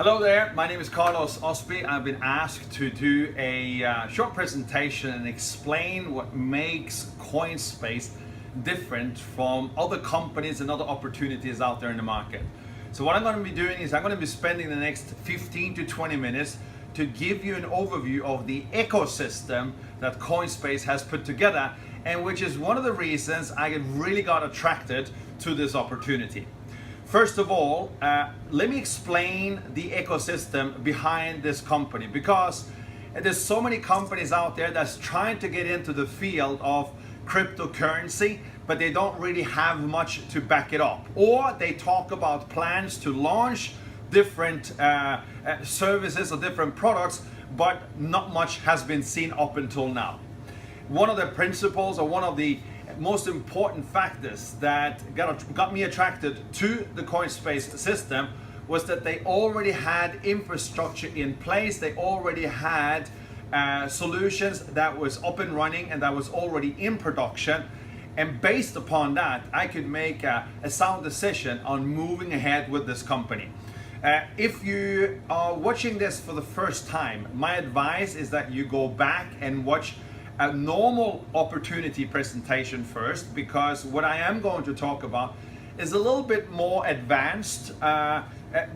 Hello there, my name is Carlos Osby. I've been asked to do a short presentation and explain what makes Coinspace different from other companies and other opportunities out there in the market. So what I'm going to be doing is I'm going to be spending the next 15 to 20 minutes to give you an overview of the ecosystem that Coinspace has put together, and which is one of the reasons I really got attracted to this opportunity. First of all, let me explain the ecosystem behind this company, because there's so many companies out there that's trying to get into the field of cryptocurrency, but they don't really have much to back it up. Or they talk about plans to launch different services or different products, but not much has been seen up until now. One of the principles, or one of the most important factors that got me attracted to the Coinspace system, was that they already had infrastructure in place. They already had solutions that was up and running and that was already in production. And based upon that, I could make a sound decision on moving ahead with this company. If you are watching this for the first time, my advice is that you go back and watch a normal opportunity presentation first, because what I am going to talk about is a little bit more advanced,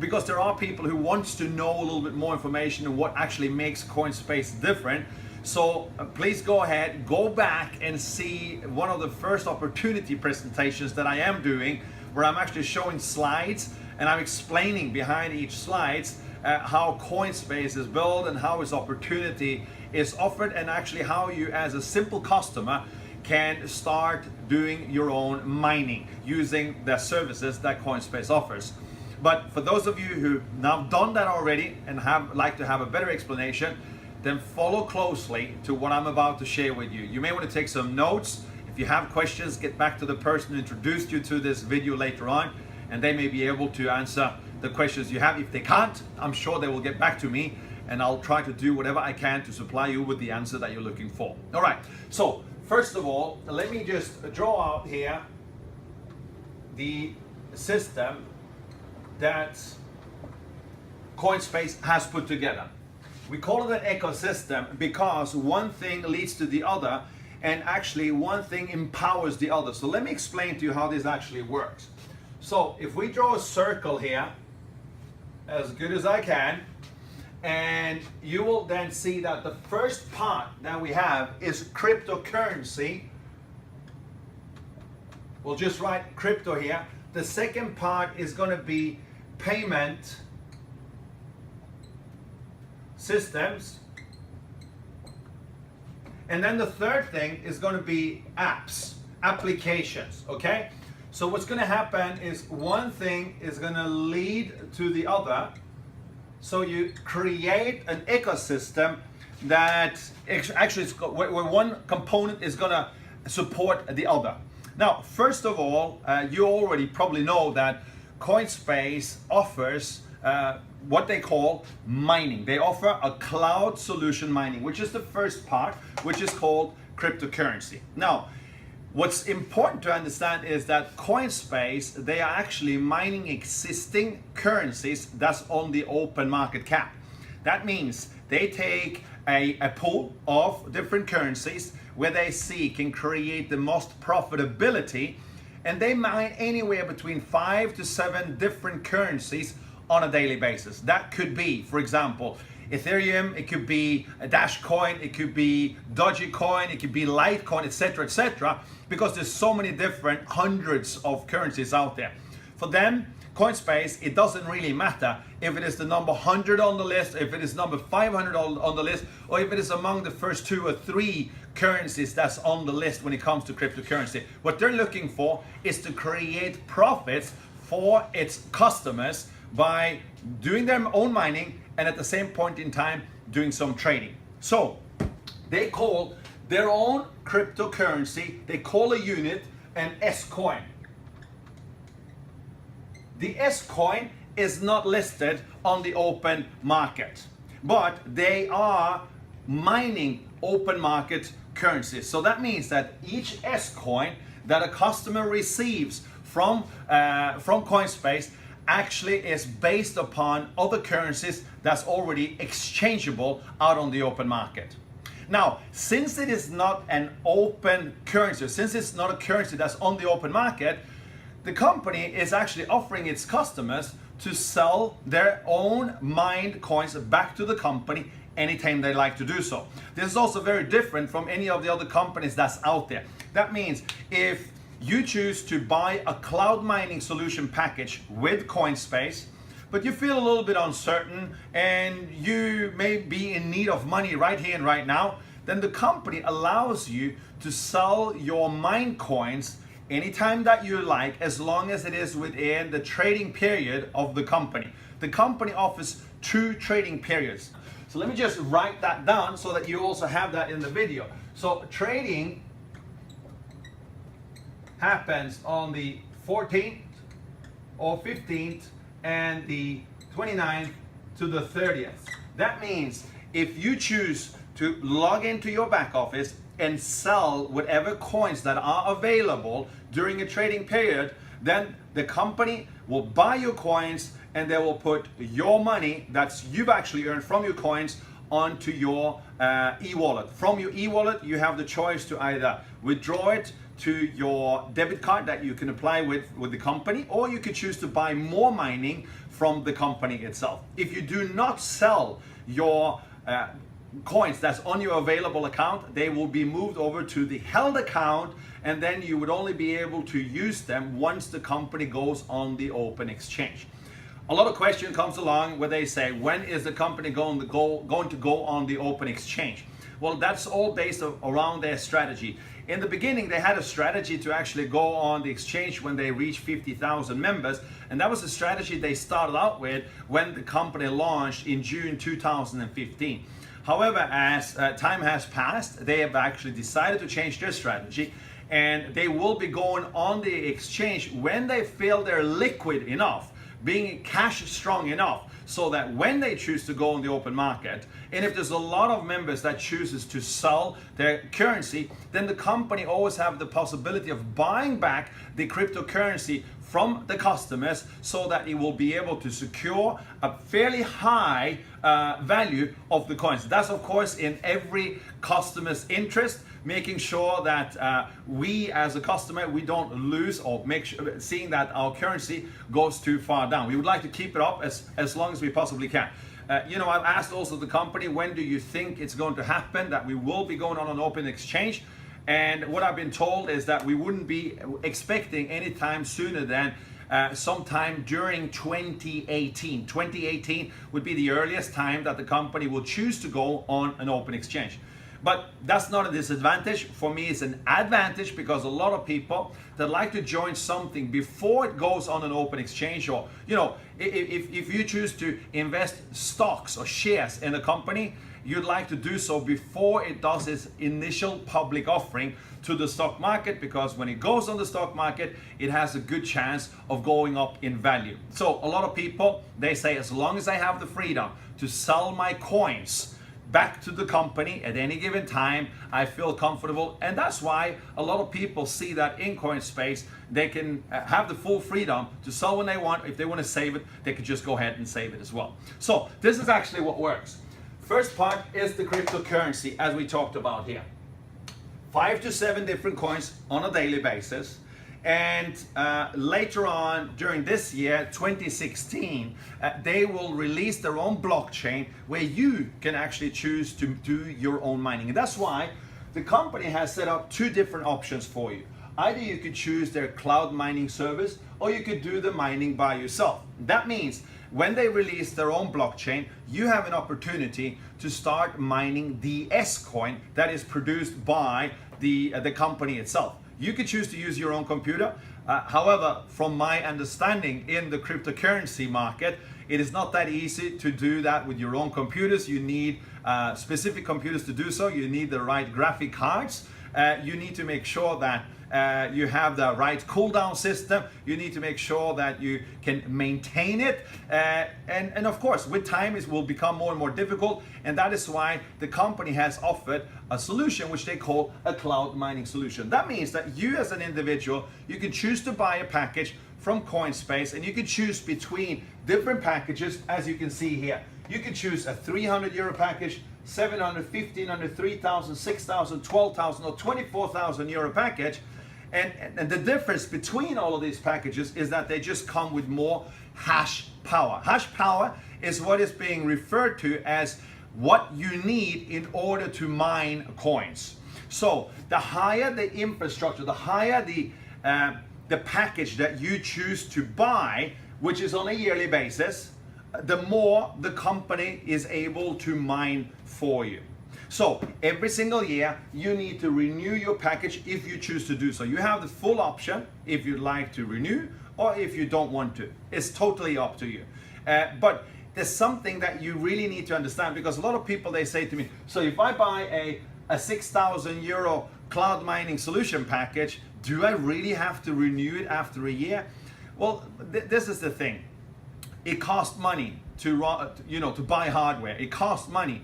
because there are people who want to know a little bit more information on what actually makes Coinspace different. So please go ahead, go back and see one of the first opportunity presentations that I am doing, where I'm actually showing slides and I'm explaining behind each slides how Coinspace is built and how its opportunity is offered, and actually how you as a simple customer can start doing your own mining using the services that Coinspace offers. But for those of you who now done that already and like to have a better explanation, then follow closely to what I'm about to share with you. You may want to take some notes. If you have questions, get back to the person who introduced you to this video later on, and they may be able to answer the questions you have. If they can't, I'm sure they will get back to me, and I'll try to do whatever I can to supply you with the answer that you're looking for. All right, so first of all, let me just draw out here the system that Coinspace has put together. We call it an ecosystem because one thing leads to the other, and actually one thing empowers the other. So let me explain to you how this actually works. So if we draw a circle here, as good as I can, and you will then see that the first part that we have is cryptocurrency. We'll just write crypto here. The second part is going to be payment systems. And then the third thing is going to be apps, applications, okay? So what's going to happen is one thing is going to lead to the other. So you create an ecosystem that actually where one component is going to support the other. Now, first of all, you already probably know that Coinspace offers what they call mining. They offer a cloud solution mining, which is the first part, which is called cryptocurrency. Now, what's important to understand is that Coinspace, they are actually mining existing currencies that's on the open market cap. That means they take a pool of different currencies where they see can create the most profitability, and they mine anywhere between 5 to 7 different currencies on a daily basis. That could be, for example, Ethereum, it could be a Dashcoin, it could be Dogecoin, it could be Litecoin, etc., because there's so many different hundreds of currencies out there. For them, Coinspace, it doesn't really matter if it is the number 100 on the list, if it is number 500 on the list, or if it is among the first 2 or 3 currencies that's on the list when it comes to cryptocurrency. What they're looking for is to create profits for its customers by doing their own mining and at the same point in time doing some trading. So they call their own cryptocurrency, they call a unit an S-coin. The S-coin is not listed on the open market, but they are mining open market currencies. So that means that each S-coin that a customer receives from Coinspace actually is based upon other currencies that's already exchangeable out on the open market. Now, since it is not an open currency, since it's not a currency that's on the open market, the company is actually offering its customers to sell their own mined coins back to the company anytime they like to do so. This is also very different from any of the other companies that's out there. That means if you choose to buy a cloud mining solution package with Coinspace, but you feel a little bit uncertain and you may be in need of money right here and right now, then the company allows you to sell your mined coins anytime that you like, as long as it is within the trading period of the company. The company offers 2 trading periods. So let me just write that down so that you also have that in the video. So trading happens on the 14th or 15th and the 29th to the 30th. That means if you choose to log into your back office and sell whatever coins that are available during a trading period, then the company will buy your coins and they will put your money that's you've actually earned from your coins onto your e-wallet. From your e-wallet, you have the choice to either withdraw it to your debit card that you can apply with the company, or you could choose to buy more mining from the company itself. If you do not sell your coins that's on your available account, they will be moved over to the held account, and then you would only be able to use them once the company goes on the open exchange. A lot of question comes along where they say, when is the company going to go on the open exchange? Well, that's all based around their strategy. In the beginning, they had a strategy to actually go on the exchange when they reached 50,000 members, and that was a strategy they started out with when the company launched in June 2015. However, as time has passed, they have actually decided to change their strategy, and they will be going on the exchange when they feel they're liquid enough, being cash strong enough, so that when they choose to go on the open market, and if there's a lot of members that chooses to sell their currency, then the company always have the possibility of buying back the cryptocurrency from the customers, so that it will be able to secure a fairly high value of the coins. That's of course in every customer's interest, making sure that we as a customer, we don't lose or make sure, seeing that our currency goes too far down. We would like to keep it up as long as we possibly can. I've asked also the company, when do you think it's going to happen that we will be going on an open exchange? And what I've been told is that we wouldn't be expecting any time sooner than sometime during 2018. 2018 would be the earliest time that the company will choose to go on an open exchange. But that's not a disadvantage. For me, it's an advantage, because a lot of people that like to join something before it goes on an open exchange, or, if you choose to invest stocks or shares in a company, you'd like to do so before it does its initial public offering to the stock market, because when it goes on the stock market, it has a good chance of going up in value. So a lot of people, they say, as long as I have the freedom to sell my coins back to the company at any given time, I feel comfortable. And that's why a lot of people see that in Coinspace, they can have the full freedom to sell when they want. If they want to save it, they could just go ahead and save it as well. So this is actually what works. First part is the cryptocurrency, as we talked about here. 5 to 7 different coins on a daily basis. And later on during this year, 2016, they will release their own blockchain where you can actually choose to do your own mining. And that's why the company has set up 2 different options for you. Either you could choose their cloud mining service, or you could do the mining by yourself. That means when they release their own blockchain, you have an opportunity to start mining the S-Coin that is produced by the company itself. You could choose to use your own computer. However, from my understanding in the cryptocurrency market, it is not that easy to do that with your own computers. You need specific computers to do so. You need the right graphic cards. You need to make sure that you have the right cooldown system. You need to make sure that you can maintain it. And of course, with time, it will become more and more difficult. And that is why the company has offered a solution which they call a cloud mining solution. That means that you as an individual, you can choose to buy a package from Coinspace, and you can choose between different packages, as you can see here. You can choose a 300 euro package, 700, 1500, 3000, 6000, 12,000, or 24,000 euro package. And the difference between all of these packages is that they just come with more hash power. Hash power is what is being referred to as what you need in order to mine coins. So the higher the infrastructure, the higher the package that you choose to buy, which is on a yearly basis, the more the company is able to mine for you. So every single year you need to renew your package if you choose to do so. You have the full option if you'd like to renew or if you don't want to. It's totally up to you. But there's something that you really need to understand, because a lot of people, they say to me, so if I buy a 6,000 euro cloud mining solution package, do I really have to renew it after a year? Well, this is the thing. It costs money to buy hardware. It costs money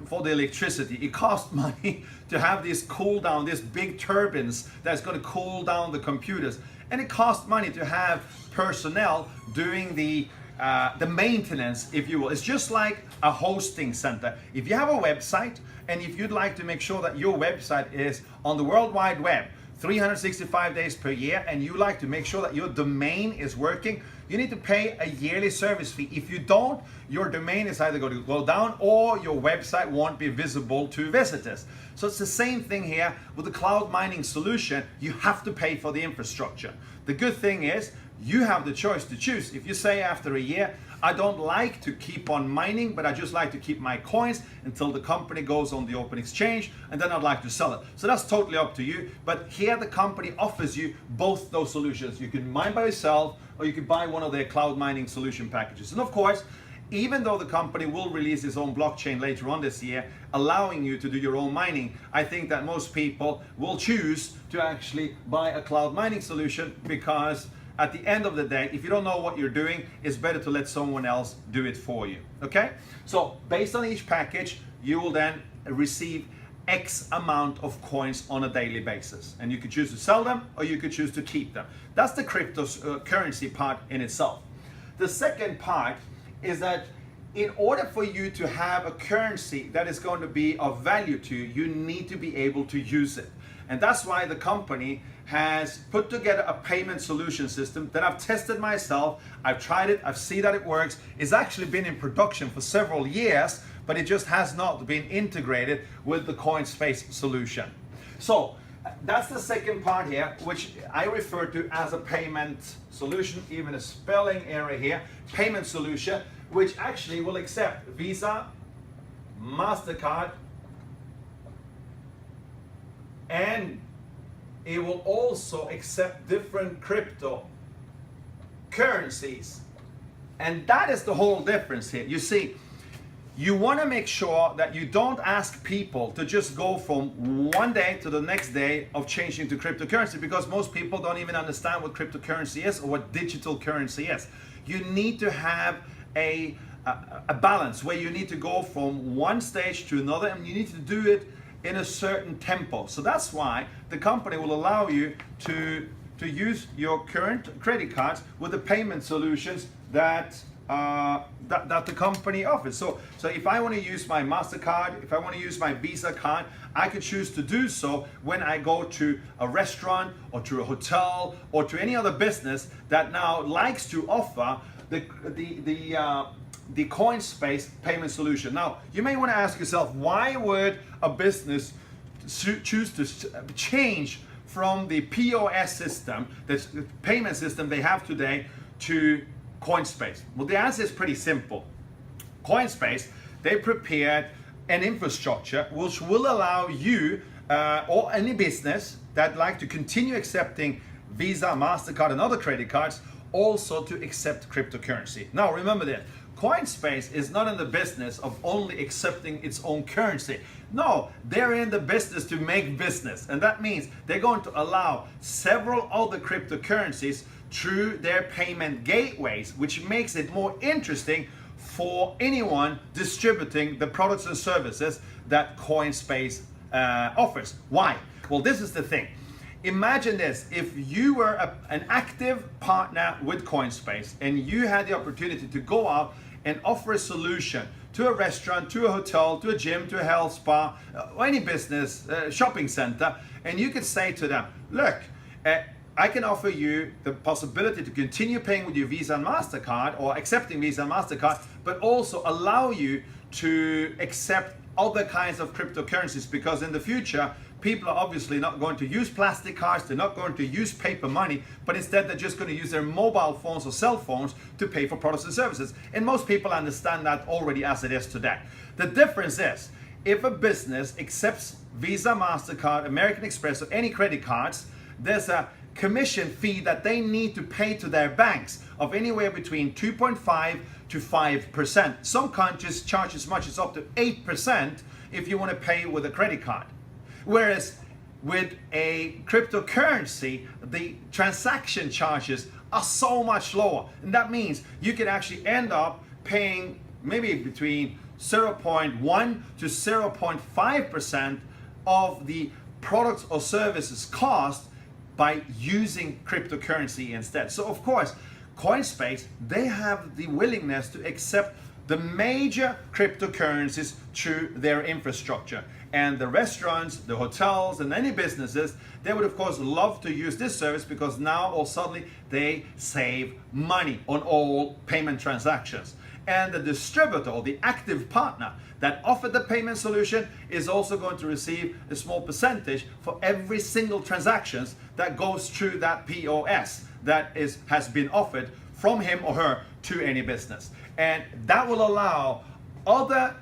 for the electricity. It costs money to have this cool down, these big turbines that's going to cool down the computers. And it costs money to have personnel doing the maintenance, if you will. It's just like a hosting center. If you have a website, and if you'd like to make sure that your website is on the World Wide Web 365 days per year, and you like to make sure that your domain is working, you need to pay a yearly service fee. If you don't, your domain is either going to go down or your website won't be visible to visitors. So it's the same thing here with the cloud mining solution. You have to pay for the infrastructure. The good thing is you have the choice to choose. If you say after a year, I don't like to keep on mining, but I just like to keep my coins until the company goes on the open exchange, and then I'd like to sell it. So that's totally up to you. But here the company offers you both those solutions. You can mine by yourself, or you can buy one of their cloud mining solution packages. And of course, even though the company will release its own blockchain later on this year, allowing you to do your own mining, I think that most people will choose to actually buy a cloud mining solution, because at the end of the day, if you don't know what you're doing, it's better to let someone else do it for you, okay? So based on each package, you will then receive X amount of coins on a daily basis. And you could choose to sell them, or you could choose to keep them. That's the cryptocurrency part in itself. The second part is that in order for you to have a currency that is going to be of value to you, you need to be able to use it. And that's why the company has put together a payment solution system that I've tested myself. I've tried it, I've seen that it works. It's actually been in production for several years, but it just has not been integrated with the Coinspace solution. So that's the second part here, which I refer to as a payment solution, even a spelling error here, payment solution, which actually will accept Visa, MasterCard, and it will also accept different crypto currencies. And that is the whole difference here. You see, you want to make sure that you don't ask people to just go from one day to the next day of changing to cryptocurrency, because most people don't even understand what cryptocurrency is or what digital currency is. You need to have a balance where you need to go from one stage to another, and you need to do it in a certain tempo. So that's why the company will allow you to use your current credit cards with the payment solutions that the company offers. So if I want to use my MasterCard, if I want to use my Visa card, I could choose to do so when I go to a restaurant or to a hotel or to any other business that now likes to offer the Coinspace payment solution. Now, you may want to ask yourself, why would a business choose to change from the POS system, the payment system they have today, to Coinspace? Well, the answer is pretty simple. Coinspace, they prepared an infrastructure which will allow you or any business that like to continue accepting Visa, MasterCard, and other credit cards also to accept cryptocurrency. Now, remember this. Coinspace is not in the business of only accepting its own currency. No, they're in the business to make business. And that means they're going to allow several other cryptocurrencies through their payment gateways, which makes it more interesting for anyone distributing the products and services that Coinspace offers. Why? Well, this is the thing. imagine this, if you were an active partner with Coinspace and you had the opportunity to go out and offer a solution to a restaurant, to a hotel, to a gym, to a health spa, or any business, shopping center, and you could say to them, look, I can offer you the possibility to continue paying with your Visa and MasterCard or accepting Visa and MasterCard, but also allow you to accept other kinds of cryptocurrencies, because in the future, people are obviously not going to use plastic cards, they're not going to use paper money, but instead they're just going to use their mobile phones or cell phones to pay for products and services. And most people understand that already as it is today. The difference is, if a business accepts Visa, MasterCard, American Express, or any credit cards, there's a commission fee that they need to pay to their banks of anywhere between 2.5 to 5%. Some countries charge as much as up to 8% if you want to pay with a credit card. Whereas with a cryptocurrency, the transaction charges are so much lower. And that means you can actually end up paying maybe between 0.1 to 0.5% of the products or services cost by using cryptocurrency instead. So of course, Coinspace, they have the willingness to accept the major cryptocurrencies through their infrastructure. And the restaurants, the hotels, and any businesses, they would of course love to use this service, because now all suddenly they save money on all payment transactions. And the distributor or the active partner that offered the payment solution is also going to receive a small percentage for every single transactions that goes through that POS that has been offered from him or her to any business. And that will allow other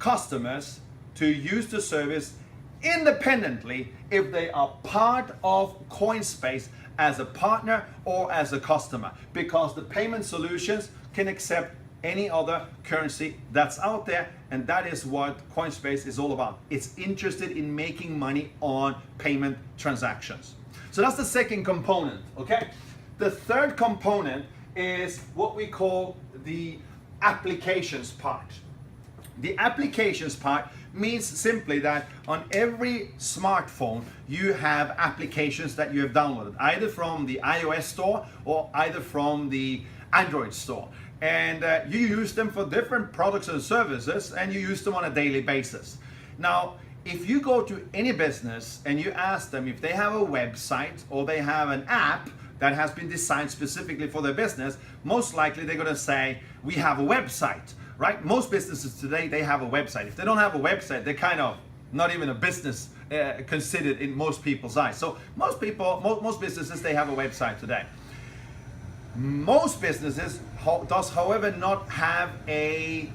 customers to use the service independently if they are part of Coinspace as a partner or as a customer, because the payment solutions can accept any other currency that's out there, and that is what Coinspace is all about. It's interested in making money on payment transactions. So that's the second component, okay? The third component is what we call the applications part. The applications part means simply that on every smartphone you have applications that you have downloaded, either from the iOS store or either from the Android store. And you use them for different products and services, and you use them on a daily basis. Now, if you go to any business and you ask them if they have a website or they have an app that has been designed specifically for their business, most likely they're going to say, we have a website, right? Most businesses today, they have a website. If they don't have a website, they're kind of not even a business considered in most people's eyes. So most businesses, they have a website today. Most businesses does, however, not have an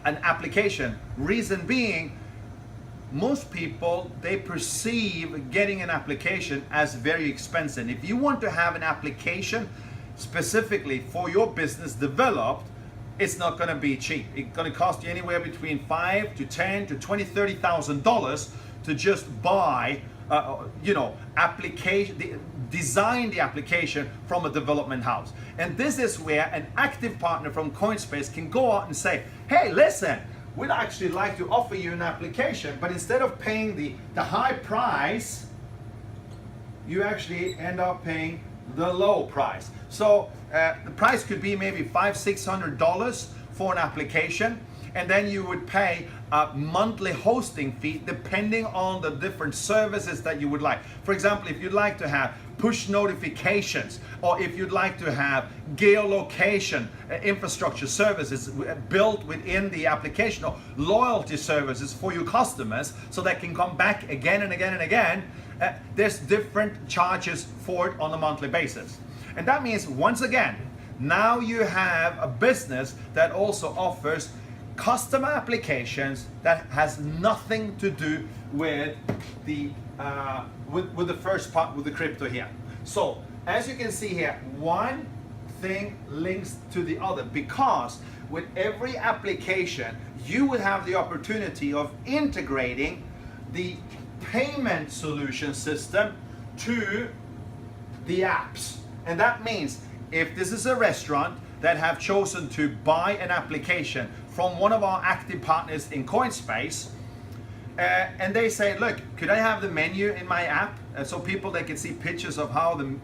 application. Reason being, most people, they perceive getting an application as very expensive. If you want to have an application specifically for your business developed, it's not going to be cheap. It's going to cost you anywhere between $5 to $10 to $20, $30,000 to just buy, design the application from a development house. And this is where an active partner from Coinspace can go out and say, hey, listen, we'd actually like to offer you an application, but instead of paying the high price, you actually end up paying the low price. So the price could be maybe $500, $600 for an application, and then you would pay a monthly hosting fee depending on the different services that you would like. For example, if you'd like to have push notifications, or if you'd like to have geolocation infrastructure services built within the application, or loyalty services for your customers so they can come back again and again and again, there's different charges for it on a monthly basis. And that means, once again, now you have a business that also offers customer applications that has nothing to do with the with the first part, with the crypto here. So as you can see here, one thing links to the other, because with every application you will have the opportunity of integrating the payment solution system to the apps. And that means if this is a restaurant that have chosen to buy an application from one of our active partners in Coinspace, and they say, look, could I have the menu in my app so people they can see pictures of how the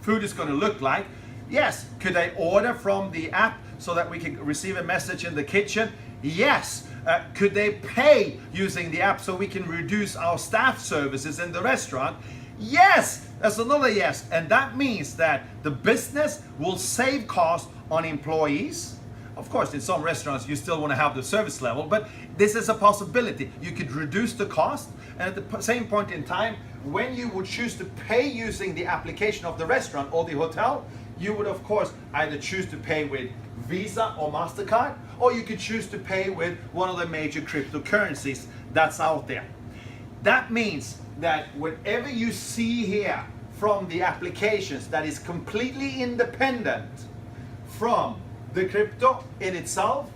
food is going to look like? Yes. Could I order from the app so that we can receive a message in the kitchen? Yes. Could they pay using the app so we can reduce our staff services in the restaurant? Yes. That's another yes. And that means that the business will save costs on employees. Of course, in some restaurants, you still want to have the service level, but this is a possibility. You could reduce the cost, and at the same point in time, when you would choose to pay using the application of the restaurant or the hotel, you would, of course, either choose to pay with Visa or MasterCard, or you could choose to pay with one of the major cryptocurrencies that's out there. That means that whatever you see here from the applications that is completely independent from the crypto in itself,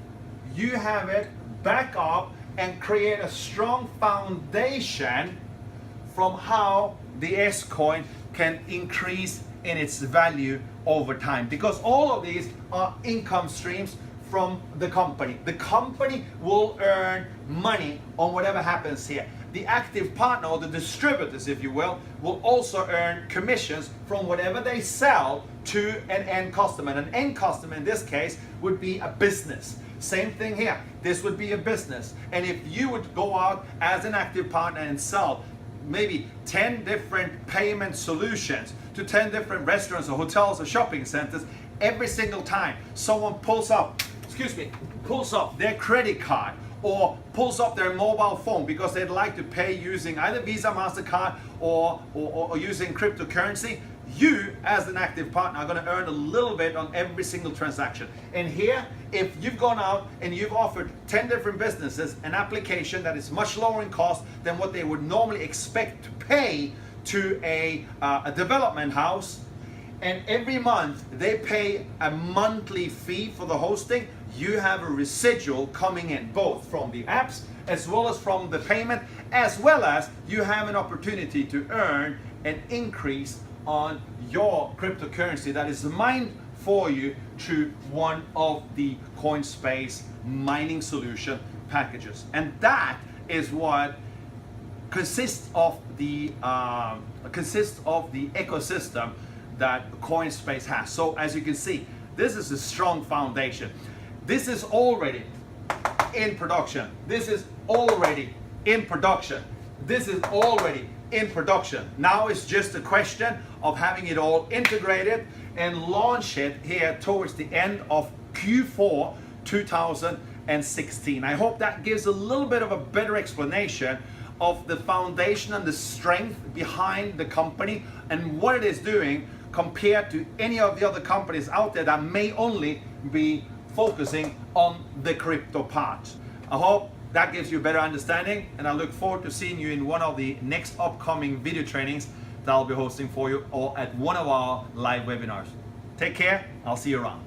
you have it back up and create a strong foundation from how the S-Coin can increase in its value over time, because all of these are income streams from the company. The company will earn money on whatever happens here. The active partner, or the distributors if you will also earn commissions from whatever they sell to an end customer. And an end customer in this case would be a business. Same thing here. This would be a business. And if you would go out as an active partner and sell maybe 10 different payment solutions to 10 different restaurants or hotels or shopping centers, every single time someone pulls up their credit card or pulls up their mobile phone because they'd like to pay using either Visa, MasterCard or using cryptocurrency, you as an active partner are going to earn a little bit on every single transaction. And here, if you've gone out and you've offered 10 different businesses an application that is much lower in cost than what they would normally expect to pay to a development house, and every month they pay a monthly fee for the hosting, you have a residual coming in both from the apps as well as from the payment, as well as you have an opportunity to earn an increase on your cryptocurrency that is mined for you through one of the Coinspace mining solution packages. And that is what consists of the ecosystem that Coinspace has. So as you can see, this is a strong foundation. This is already in production. This is already in production. This is already in production. Now it's just a question of having it all integrated and launch it here towards the end of Q4 2016. I hope that gives a little bit of a better explanation of the foundation and the strength behind the company and what it is doing compared to any of the other companies out there that may only be focusing on the crypto part. I hope that gives you a better understanding, and I look forward to seeing you in one of the next upcoming video trainings that I'll be hosting for you or at one of our live webinars. Take care, I'll see you around.